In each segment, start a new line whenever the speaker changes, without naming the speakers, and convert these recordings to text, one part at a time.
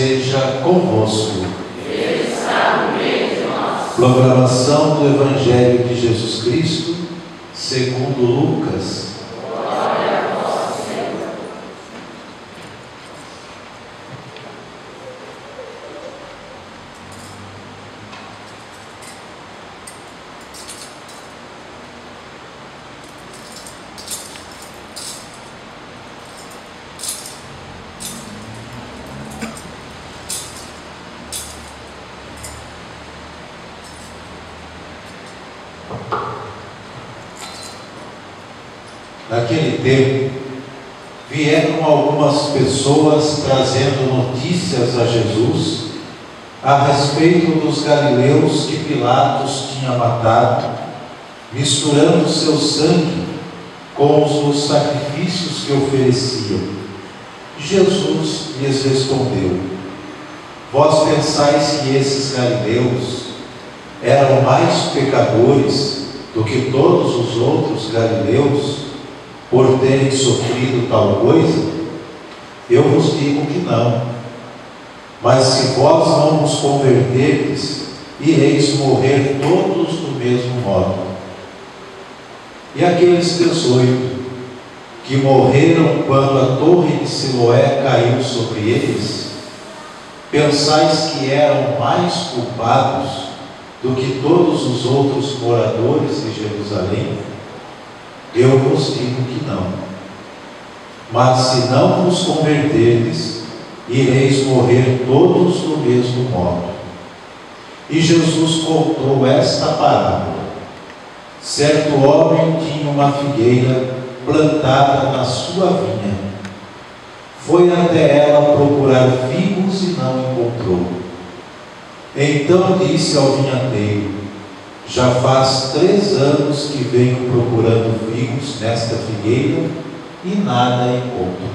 seja convosco.
Ele está no meio de nós.
Proclamação do Evangelho de Jesus Cristo, segundo Lucas.
Glória a vós, Senhor.
Naquele tempo, vieram algumas pessoas trazendo notícias a Jesus a respeito dos galileus que Pilatos tinha matado, misturando seu sangue com os dos sacrifícios que ofereciam. Jesus lhes respondeu: vós pensais que esses galileus eram mais pecadores do que todos os outros galileus, por terem sofrido tal coisa? Eu vos digo que não. Mas se vós não vos converterdes, ireis morrer todos do mesmo modo. E aqueles 18 que morreram quando a torre de Siloé caiu sobre eles, pensais que eram mais culpados do que todos os outros moradores de Jerusalém? Eu vos digo que não. Mas se não vos converterdes, ireis morrer todos do mesmo modo. E Jesus contou esta parábola. Certo homem tinha uma figueira plantada na sua vinha. Foi até ela procurar figos e não encontrou. Então disse ao vinhadeiro: já faz 3 anos que venho procurando figos nesta figueira e nada encontro.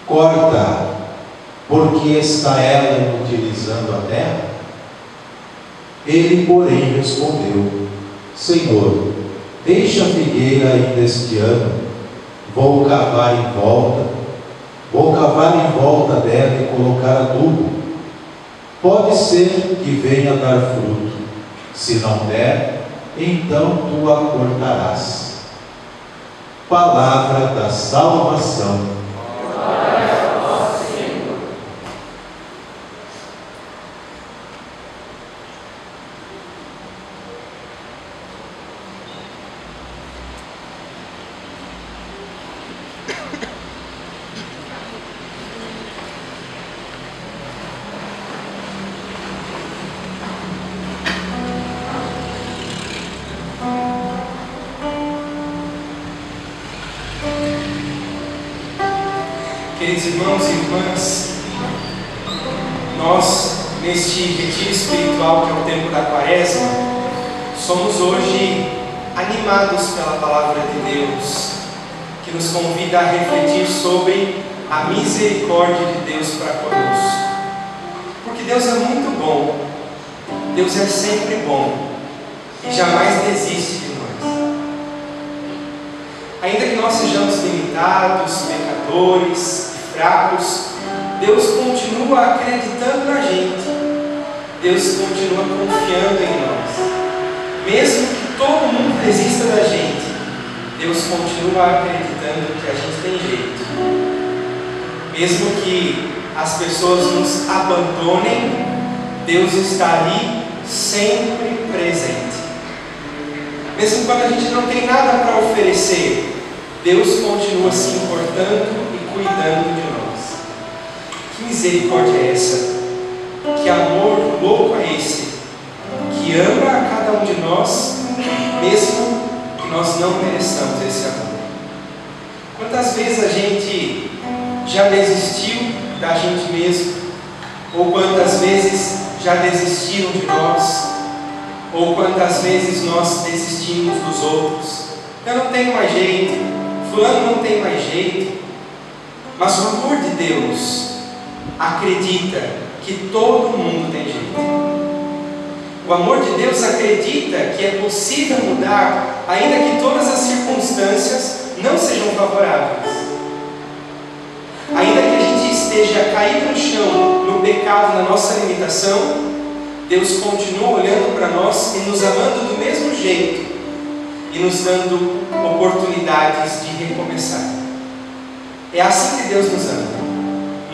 Corta, porque está ela inutilizando a terra? Ele, porém, respondeu: Senhor, deixa a figueira ainda este ano, vou cavar em volta dela e colocar adubo. Pode ser que venha dar fruto. Se não der, então tu a cortarás. Palavra da salvação.
Glória a vós, Senhor.
Queridos irmãos e irmãs, nós, neste retiro espiritual que é o tempo da Quaresma, somos hoje animados pela Palavra de Deus, que nos convida a refletir sobre a misericórdia de Deus para conosco. Porque Deus é muito bom, Deus é sempre bom e jamais desiste de nós. Ainda que nós sejamos limitados, pecadores, fracos, Deus continua acreditando na gente, Deus continua confiando em nós. Mesmo que todo mundo desista da gente, Deus continua acreditando que a gente tem jeito. Mesmo que as pessoas nos abandonem, Deus está ali sempre presente. Mesmo quando a gente não tem nada para oferecer, Deus continua se importando e cuidando de nós. Que misericórdia é essa? Que amor louco é esse? Que ama a cada um de nós, mesmo que nós não mereçamos esse amor. Quantas vezes a gente já desistiu da gente mesmo? Ou quantas vezes já desistiram de nós? Ou quantas vezes nós desistimos dos outros? Eu não tenho mais jeito, fulano não tem mais jeito. Mas o amor de Deus acredita que todo mundo tem jeito. O amor de Deus acredita que é possível mudar, ainda que todas as circunstâncias não sejam favoráveis. Ainda que a gente esteja esteja caído no chão, no pecado, na nossa limitação, Deus continua olhando para nós e nos amando do mesmo jeito e nos dando oportunidades de recomeçar. É assim que Deus nos ama.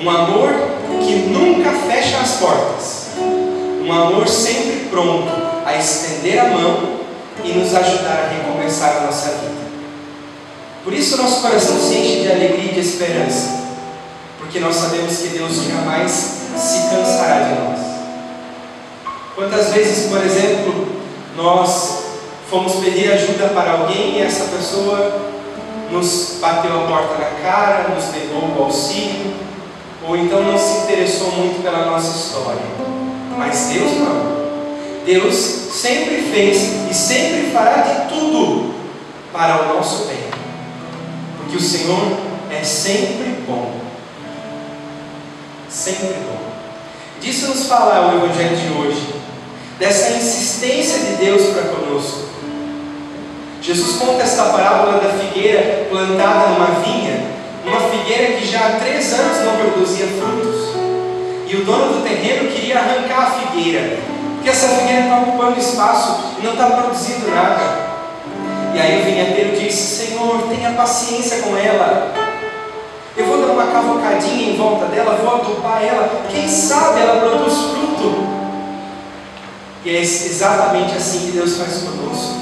Um amor que nunca fecha as portas. Um amor sempre pronto a estender a mão e nos ajudar a recomeçar a nossa vida. Por isso nosso coração se enche de alegria e de esperança, porque nós sabemos que Deus jamais se cansará de nós. Quantas vezes, por exemplo, nós fomos pedir ajuda para alguém e essa pessoa nos bateu a porta na cara, nos negou o auxílio, ou então não se interessou muito pela nossa história. Mas Deus não. Deus sempre fez e sempre fará de tudo para o nosso bem, porque o Senhor é sempre bom. Sempre bom. Disso nos fala o Evangelho de hoje, dessa insistência de Deus para conosco. Jesus conta esta parábola da figueira plantada numa vinha, uma figueira que já há 3 anos não produzia frutos. E o dono do terreno queria arrancar a figueira, porque essa figueira está ocupando espaço e não está produzindo nada. E aí o vinhateiro disse: Senhor, tenha paciência com ela. Eu vou dar uma cavocadinha em volta dela, vou adubar ela, quem sabe ela produz fruto. E é exatamente assim que Deus faz conosco.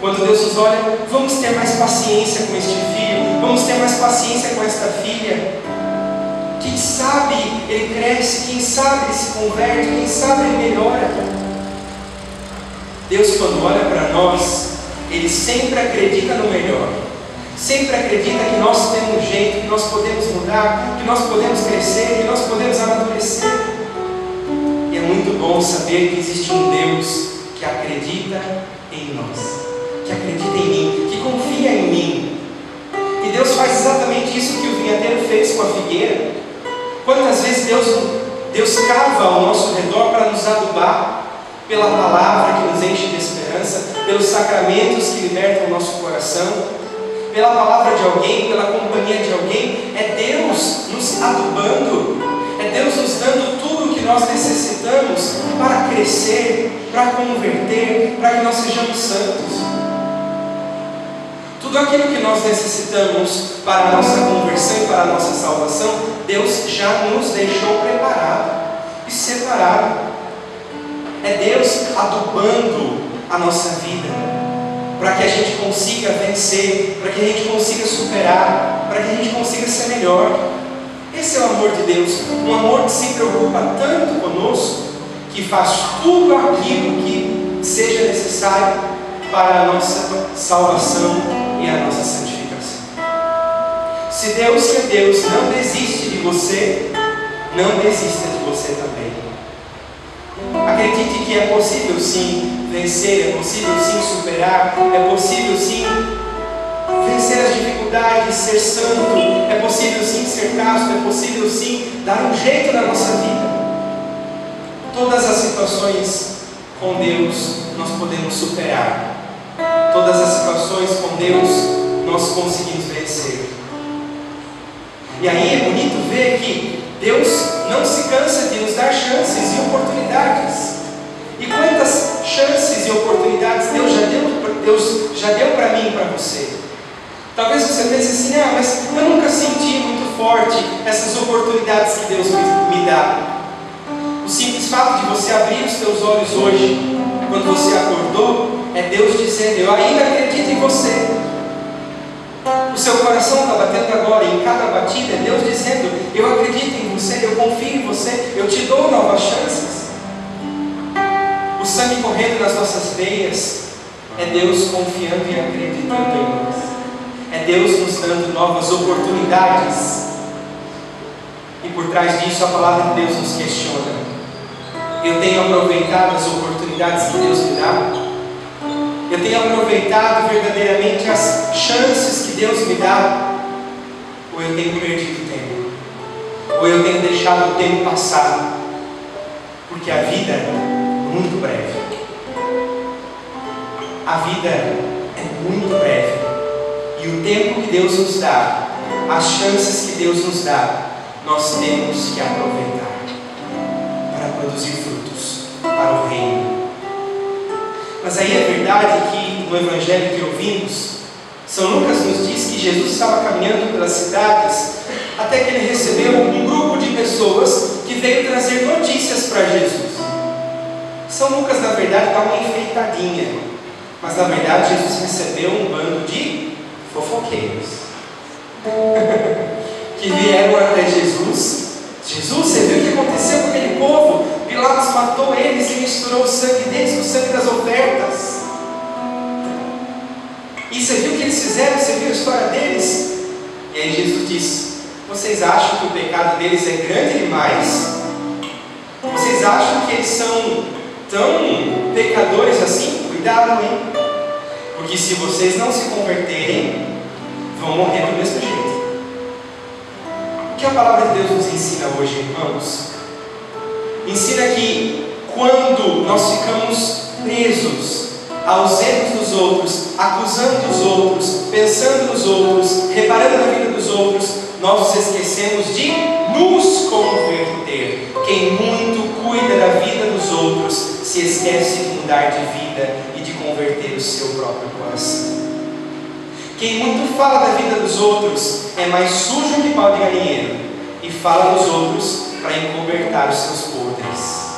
Quando Deus nos olha, vamos ter mais paciência com este filho, vamos ter mais paciência com esta filha. Quem sabe ele cresce, quem sabe ele se converte, quem sabe ele melhora. Deus, quando olha para nós, Ele sempre acredita no melhor. Sempre acredita que nós temos jeito, que nós podemos mudar, que nós podemos crescer, que nós podemos amadurecer. E é muito bom saber que existe um Deus que acredita em nós, que acredita em mim, que confia em mim. E Deus faz exatamente isso que o vinhateiro fez com a figueira. Quantas vezes Deus cava ao nosso redor para nos adubar, pela palavra que nos enche de esperança, pelos sacramentos que libertam o nosso coração, pela palavra de alguém, pela companhia de alguém. É Deus nos adubando, é Deus nos dando tudo o que nós necessitamos para crescer, para converter, para que nós sejamos santos. Tudo aquilo que nós necessitamos para a nossa conversão e para a nossa salvação, Deus já nos deixou preparado e separado. É Deus adubando a nossa vida, para que a gente consiga vencer, para que a gente consiga superar, para que a gente consiga ser melhor. Esse é o amor de Deus, um amor que se preocupa tanto conosco, que faz tudo aquilo que seja necessário para a nossa salvação e a nossa santificação. Se Deus, que é Deus, não desiste de você, não desista de você também. Acredite que é possível sim vencer, é possível sim superar, é possível sim vencer as dificuldades, ser santo, é possível sim ser casto, é possível sim dar um jeito na nossa vida. Todas as situações com Deus nós podemos superar. Todas as situações com Deus nós conseguimos vencer. E aí é bonito ver que Deus não se cansa de nos dar chances e oportunidades. E quantas chances e oportunidades Deus já deu para mim e para você? Talvez você pense assim: ah, mas eu nunca senti muito forte essas oportunidades que Deus me dá. O simples fato de você abrir os teus olhos hoje, quando você acordou, é Deus dizendo: eu ainda acredito em você. O seu coração está batendo agora, e em cada batida é Deus dizendo: eu acredito em você, eu confio em você, eu te dou novas chances. O sangue correndo nas nossas veias é Deus confiando e acreditando em nós. É Deus nos dando novas oportunidades. E por trás disso a palavra de Deus nos questiona: eu tenho aproveitado as oportunidades que Deus me dá? Eu tenho aproveitado verdadeiramente as chances que Deus me dá? Ou eu tenho perdido tempo? Ou eu tenho deixado o tempo passar? Porque a vida é muito breve. A vida é muito breve. E o tempo que Deus nos dá, as chances que Deus nos dá, nós temos que aproveitar para produzir frutos para o reino. Mas aí é verdade que no Evangelho que ouvimos, São Lucas nos diz que Jesus estava caminhando pelas cidades até que ele recebeu um grupo de pessoas que veio trazer notícias para Jesus. São Lucas, na verdade, dá uma enfeitadinha, mas na verdade Jesus recebeu um bando de fofoqueiros que vieram até Jesus. Jesus, você viu o que aconteceu com aquele povo? Pilatos matou eles e misturou o sangue deles com o sangue das ofertas. E você viu o que eles fizeram? Você viu a história deles? E aí Jesus disse: vocês acham que o pecado deles é grande demais? Vocês acham que eles são tão pecadores assim? Cuidado, hein? Porque se vocês não se converterem, vão morrer do mesmo jeito. O que a palavra de Deus nos ensina hoje, irmãos? Ensina que quando nós ficamos presos aos erros dos outros, acusando os outros, pensando nos outros, reparando na vida dos outros, nós nos esquecemos de nos converter. Quem muito cuida da vida dos outros se esquece de mudar de vida e de converter o seu próprio coração. Quem muito fala da vida dos outros é mais sujo que pau de galinheiro e fala dos outros para encobertar os seus podres.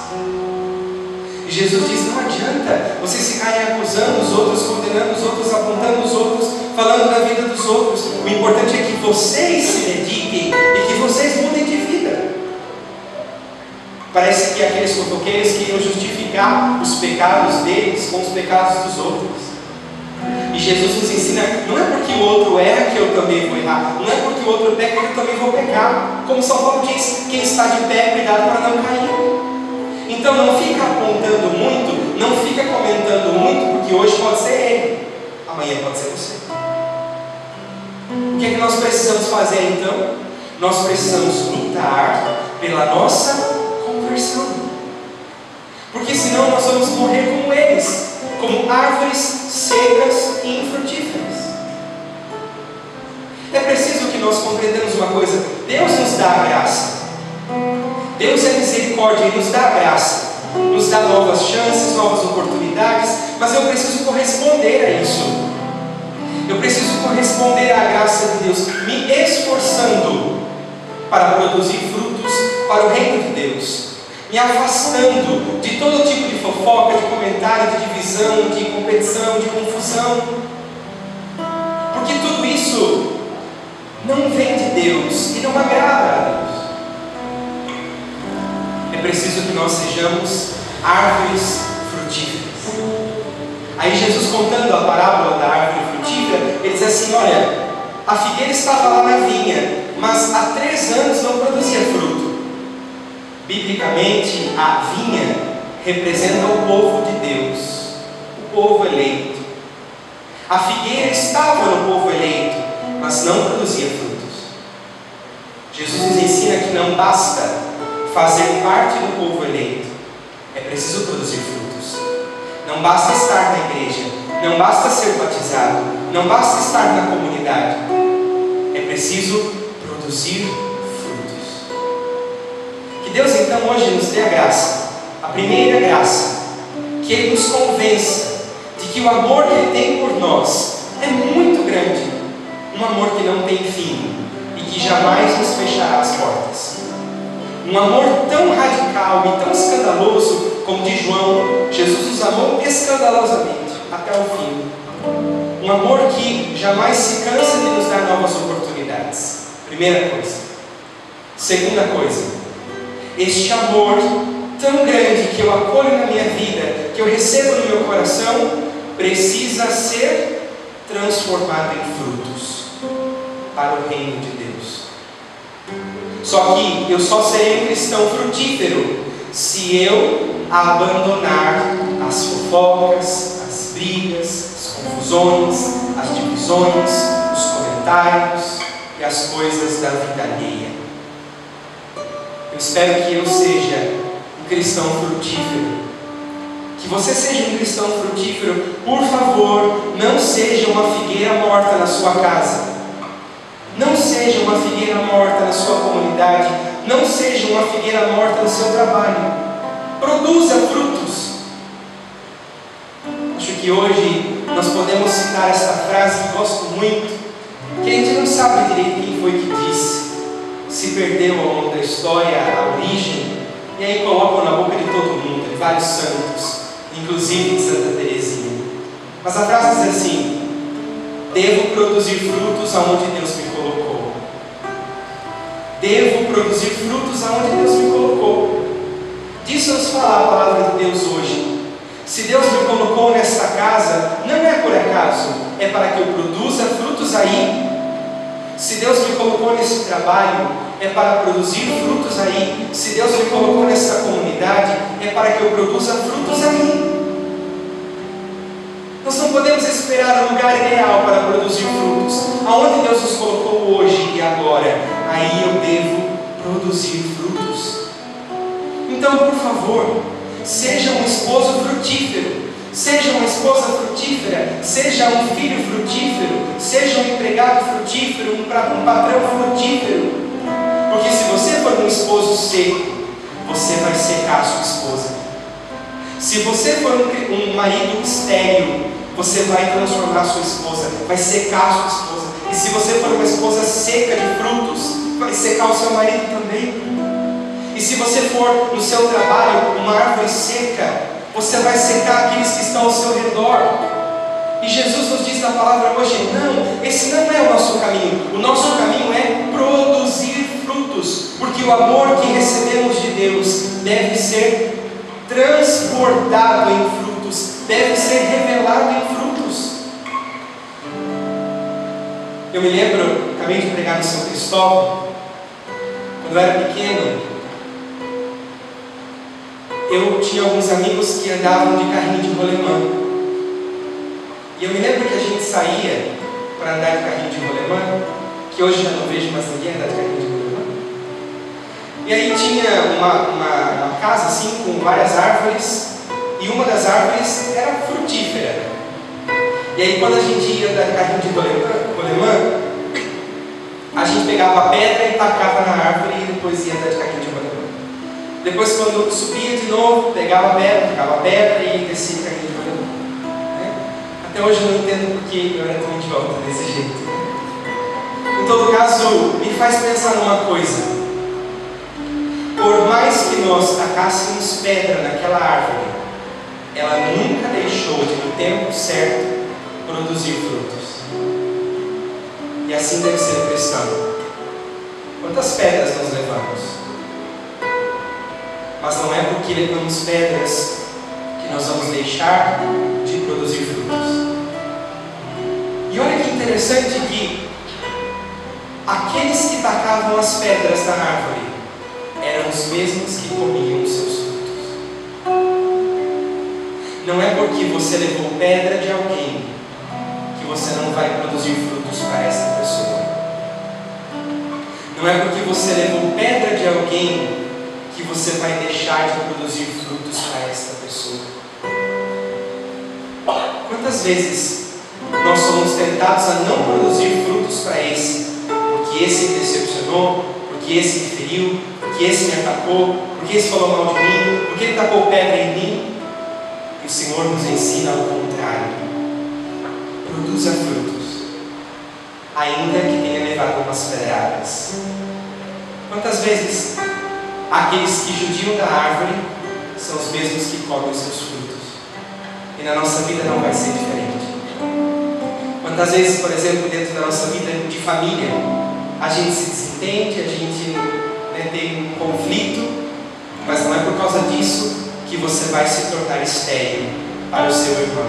E Jesus diz: não adianta vocês ficarem acusando os outros, condenando os outros, apontando os outros, falando da vida dos outros. O importante é que vocês se dediquem e que vocês mudem de vida. Parece que aqueles fofoqueiros queriam justificar os pecados deles com os pecados dos outros. E Jesus nos ensina: não é porque o outro erra que eu também vou errar, não é porque o outro peca que eu também vou pecar. Como São Paulo diz: quem está de pé, cuidado para não cair. Então não fica apontando muito, não fica comentando muito, porque hoje pode ser ele, amanhã pode ser você. O que é que nós precisamos fazer então? Nós precisamos lutar pela nossa conversão, porque senão nós vamos morrer como eles, como árvores secas e infrutíferas. É preciso que nós compreendamos uma coisa: Deus nos dá a graça, Deus é misericórdia e nos dá a graça, nos dá novas chances, novas oportunidades, mas eu preciso corresponder a isso. Eu preciso corresponder à graça de Deus, me esforçando para produzir frutos para o reino de Deus, me afastando de todo tipo de fofoca, de comentário, de divisão, de competição, de confusão, porque tudo isso não vem de Deus e não agrada a Deus. É preciso que nós sejamos árvores frutíferas. Aí Jesus, contando a parábola da árvore frutífera, ele diz assim: olha, a figueira estava lá na vinha, mas há 3 anos não produzia fruto. Biblicamente, a vinha representa o povo de Deus, o povo eleito. A figueira estava no povo eleito, mas não produzia frutos. Jesus nos ensina que não basta fazer parte do povo eleito, é preciso produzir frutos. Não basta estar na igreja, não basta ser batizado, não basta estar na comunidade, é preciso produzir frutos. Que Deus então hoje nos dê a graça, a primeira graça, que Ele nos convença de que o amor que Ele tem por nós é muito grande, um amor que não tem fim e que jamais nos fechará as portas. Um amor tão radical e tão escandaloso, como diz João, Jesus nos amou escandalosamente até o fim. Um amor que jamais se cansa de nos dar novas oportunidades. Primeira coisa. Segunda coisa, este amor tão grande que eu acolho na minha vida, que eu recebo no meu coração, precisa ser transformado em frutos para o reino de Deus. Só que eu só serei um cristão frutífero se eu abandonar as fofocas, as brigas, as confusões, as divisões, os comentários e as coisas da vida alheia. Eu espero que eu seja um cristão frutífero. Que você seja um cristão frutífero. Por favor, não seja uma figueira morta na sua casa. Não seja seja uma figueira morta na sua comunidade, não seja uma figueira morta no seu trabalho. Produza frutos. Acho que hoje nós podemos citar esta frase que gosto muito, que a gente não sabe direito quem foi que disse, se perdeu ao longo da história a origem, e aí colocam na boca de todo mundo, de vários santos, inclusive de Santa Teresinha. Mas a frase diz assim: devo produzir frutos aonde Deus me colocou. Devo produzir frutos aonde Deus me colocou. Disso nos fala a palavra de Deus hoje. Se Deus me colocou nesta casa, não é por acaso, é para que eu produza frutos aí. Se Deus me colocou nesse trabalho, é para produzir frutos aí. Se Deus me colocou nessa comunidade, é para que eu produza frutos aí. Nós não podemos esperar um lugar ideal para produzir frutos. Aonde Deus nos colocou hoje e agora, aí eu devo produzir frutos. Então, por favor, seja um esposo frutífero, seja uma esposa frutífera, seja um filho frutífero, seja um empregado frutífero, um patrão frutífero. Porque se você for um esposo seco, você vai secar a sua esposa. Se você for um marido estéril, você vai transformar a sua esposa, vai secar a sua esposa. E se você for uma esposa seca de frutos, vai secar o seu marido também. E se você for no seu trabalho uma árvore seca, você vai secar aqueles que estão ao seu redor. E Jesus nos diz na palavra hoje: não, esse não é o nosso caminho. O nosso caminho é produzir frutos, porque o amor que recebemos de Deus deve ser transportado em frutos, deve ser revelado em frutos. Eu me lembro, acabei de pregar no São Cristóvão, quando eu era pequeno, eu tinha alguns amigos que andavam de carrinho de rolemã. E eu me lembro que a gente saía para andar de carrinho de rolemã, que hoje já não vejo mais ninguém andar de carrinho de rolemã. E aí tinha uma casa assim com várias árvores, e uma das árvores era frutífera. E aí quando a gente ia andar de carrinho de rolemã, a gente pegava a pedra e tacava na árvore e depois ia andar de carrinho de rolemã. Depois, quando subia de novo, pegava a pedra e descia de carrinho de rolemã. Até hoje eu não entendo porque eu era tão idiota desse jeito. Em todo caso, me faz pensar numa coisa. Por mais que nós tacássemos pedra naquela árvore, ela nunca deixou de, no tempo certo, produzir frutos. E assim deve ser o cristão. Quantas pedras nós levamos? Mas não é porque levamos pedras que nós vamos deixar de produzir frutos. E olha que interessante que aqueles que tacavam as pedras na árvore eram os mesmos que comiam os seus frutos. Não é porque você levou pedra de alguém que você não vai produzir frutos para essa pessoa. Não é porque você levou pedra de alguém que você vai deixar de produzir frutos para esta pessoa. Quantas vezes nós somos tentados a não produzir frutos para esse, porque esse me decepcionou, porque esse me feriu, porque esse me atacou, porque esse falou mal de mim, porque ele tacou pedra em mim? E o Senhor nos ensina ao contrário. Produza frutos, ainda que tenha levado umas pedradas. Quantas vezes aqueles que judiam da árvore são os mesmos que comem os seus frutos? E na nossa vida não vai ser diferente. Quantas vezes, por exemplo, dentro da nossa vida de família, a gente se desentende, a gente tem um conflito, mas não é por causa disso que você vai se tornar estéril para o seu irmão,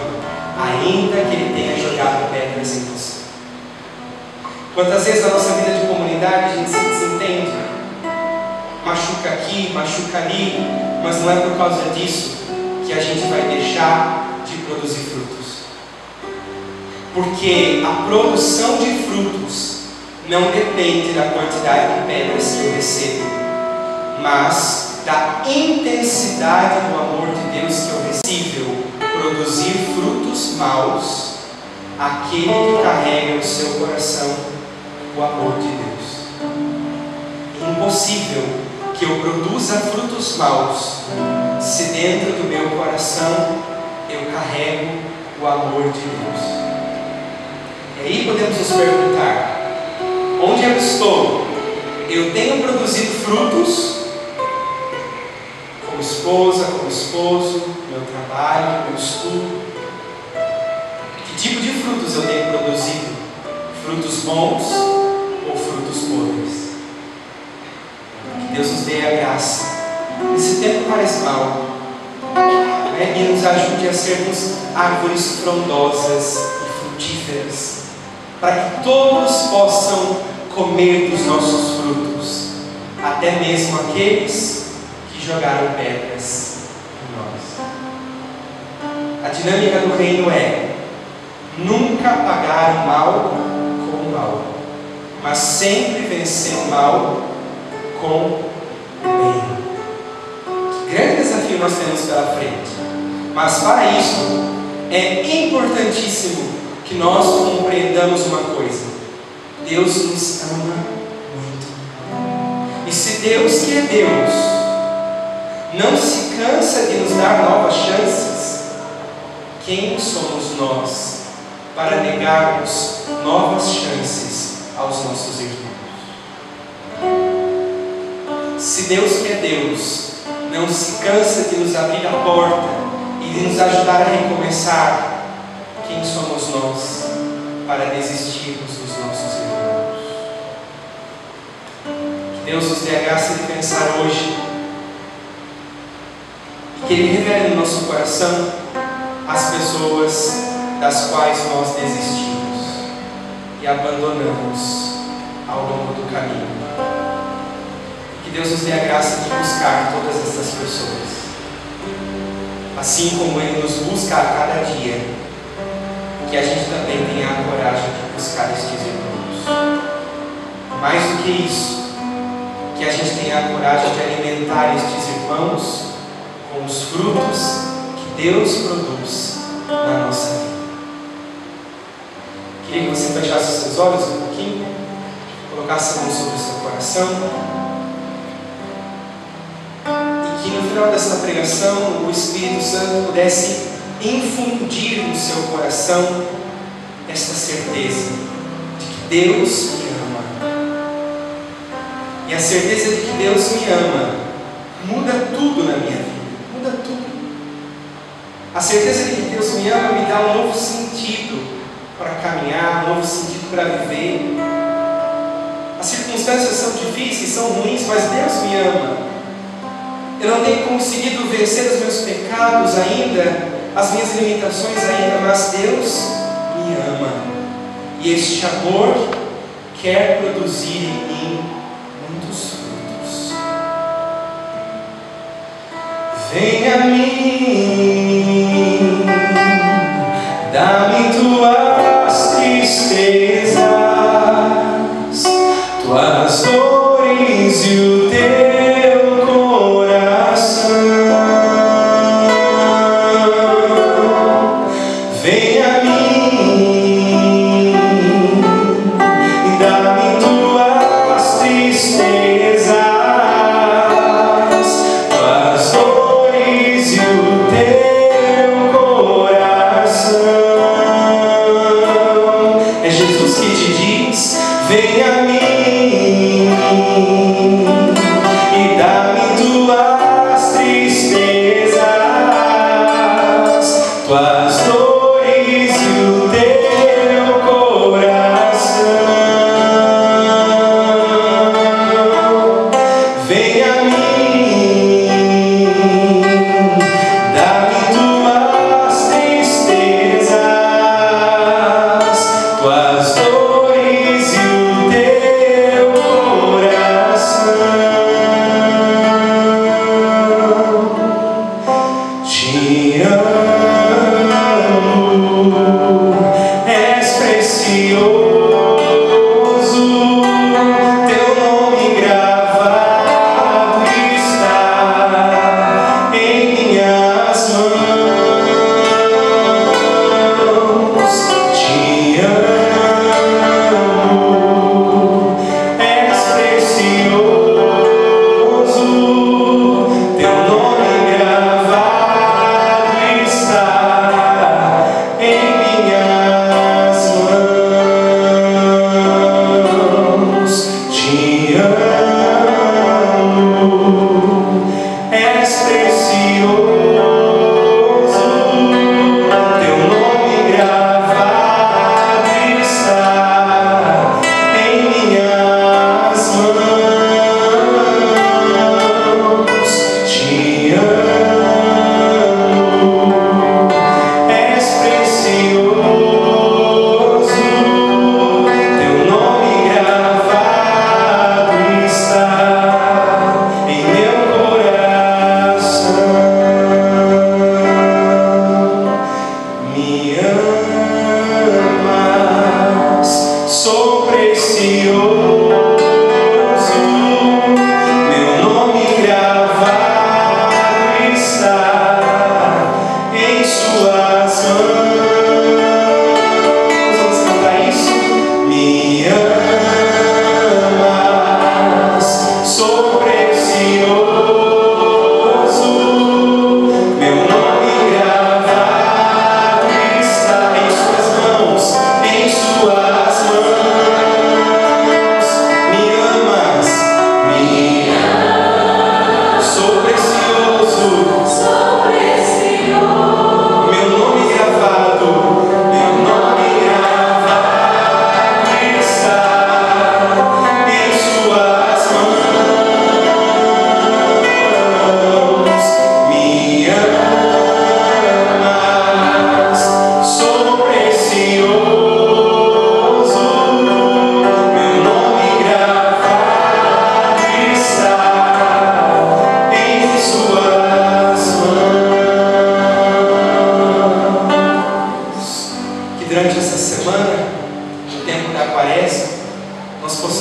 ainda que ele tenha jogado pedras em você. Quantas vezes na nossa vida de comunidade a gente se desentende, machuca aqui, machuca ali, mas não é por causa disso que a gente vai deixar de produzir frutos. Porque a produção de frutos não depende da quantidade de pedras que eu recebo, mas da intensidade do amor de Deus que eu recebo. Produzir frutos maus, aquele que carrega no seu coração o amor de Deus. impossível que eu produza frutos maus se dentro do meu coração eu carrego o amor de Deus. E aí podemos nos perguntar: onde eu estou? Eu tenho produzido frutos? Como esposa, como esposo, meu trabalho, meu estudo? Que tipo de frutos eu tenho produzido? Frutos bons ou frutos podres? Que Deus nos dê a graça nesse tempo quaresmal, né? E nos ajude a sermos árvores frondosas e frutíferas, para que todos possam comer dos nossos frutos, até mesmo aqueles que jogaram pedras em nós. A dinâmica do reino é nunca pagar o mal com o mal, mas sempre vencer o mal com o bem. Que grande desafio nós temos pela frente. Mas para isso é importantíssimo que nós compreendamos uma coisa: Deus nos ama muito. E se Deus, que é Deus, não se cansa de nos dar novas chances, quem somos nós para negarmos novas chances aos nossos irmãos? Se Deus, que é Deus, não se cansa de nos abrir a porta e de nos ajudar a recomeçar, quem somos nós para desistirmos dos nossos irmãos? Que Deus nos dê a graça de pensar hoje e que Ele revele no nosso coração as pessoas das quais nós desistimos e abandonamos ao longo do caminho. Que Deus nos dê a graça de buscar todas essas pessoas, assim como Ele nos busca a cada dia. Que a gente também tenha a coragem de buscar estes irmãos. Mais do que isso, que a gente tenha a coragem de alimentar estes irmãos com os frutos que Deus produz na nossa vida. Queria que você fechasse os seus olhos um pouquinho, colocasse a mão sobre o seu coração, e que no final dessa pregação o Espírito Santo pudesse infundir no seu coração esta certeza de que Deus me ama. E a certeza de que Deus me ama muda tudo na minha vida, muda tudo. A certeza de que Deus me ama me dá um novo sentido para caminhar, um novo sentido para viver. As circunstâncias são difíceis, são ruins, mas Deus me ama. Eu não tenho conseguido vencer os meus pecados ainda, as minhas limitações ainda, mas Deus me ama. E este amor quer produzir em mim muitos frutos. Venha a mim, dá-me tuas tristezas, tuas dores e o teu coração. Venha a mim e dá-me tuas tristezas, tuas dores e o teu coração. É Jesus que te diz: venha a mim e dá-me tuas tristezas, tuas dores e o teu coração. Venha a mim, dá-me tuas tristezas, tuas dores e o teu coração. Te amo, és precioso, teu nome gravado está em minhas mãos. Te amo, és precioso,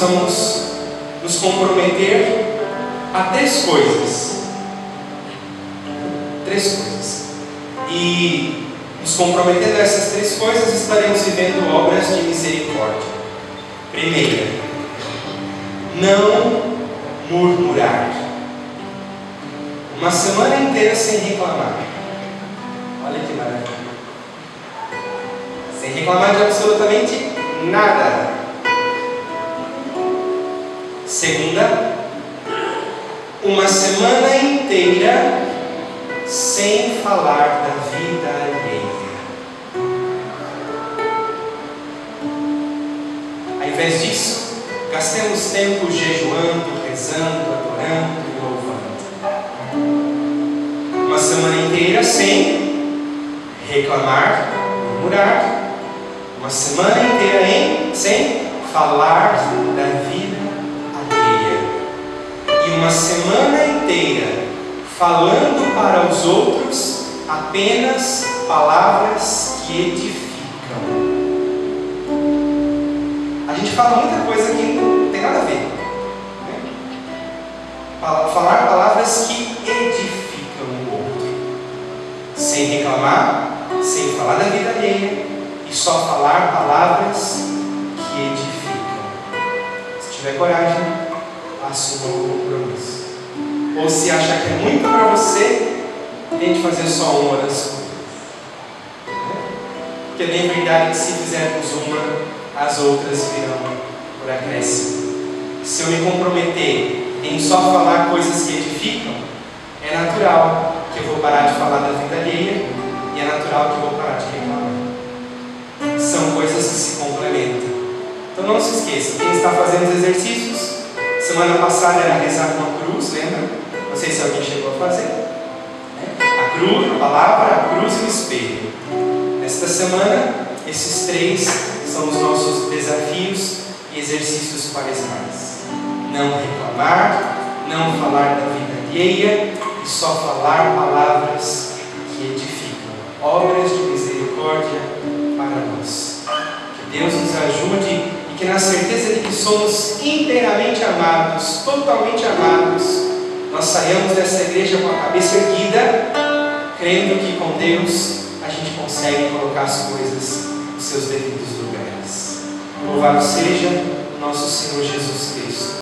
possamos nos comprometer a três coisas. E nos comprometendo a essas três coisas, estaremos vivendo obras de misericórdia. Primeira, não murmurar. Uma semana inteira sem reclamar. Olha que maravilha. Sem reclamar de absolutamente nada. Segunda, uma semana inteira sem falar da vida alheia. Ao invés disso, gastemos tempo jejuando, rezando, adorando e louvando. Uma semana inteira sem reclamar, murmurar. Uma semana inteira sem falar da vida alheia. E uma semana inteira falando para os outros apenas palavras que edificam. A gente fala muita coisa que não tem nada a ver, né? Falar palavras que edificam o outro, sem reclamar, sem falar da vida alheia, e só falar palavras que edificam. Se tiver coragem, assuma o compromisso. Ou se achar que é muito para você, tente fazer só uma das coisas. Porque nem é verdade que se fizermos uma, as outras virão por acréscimo. Se eu me comprometer em só falar coisas que edificam, é natural que eu vou parar de falar da vida alheia e é natural que eu vou parar de reclamar. São coisas que se complementam. Então não se esqueça, quem está fazendo os exercícios, semana passada era rezar com a cruz, lembra? Não sei se alguém chegou a fazer. A cruz, a palavra, a cruz e o espelho. Nesta semana, esses três são os nossos desafios e exercícios quaresmais. Não reclamar, não falar da vida alheia e só falar palavras que edificam. Obras de misericórdia para nós. Que Deus nos ajude e que na certeza de que somos inteiramente amados, totalmente amados, nós saiamos dessa igreja com a cabeça erguida, crendo que com Deus a gente consegue colocar as coisas nos seus devidos lugares. Louvado seja o nosso Senhor Jesus Cristo.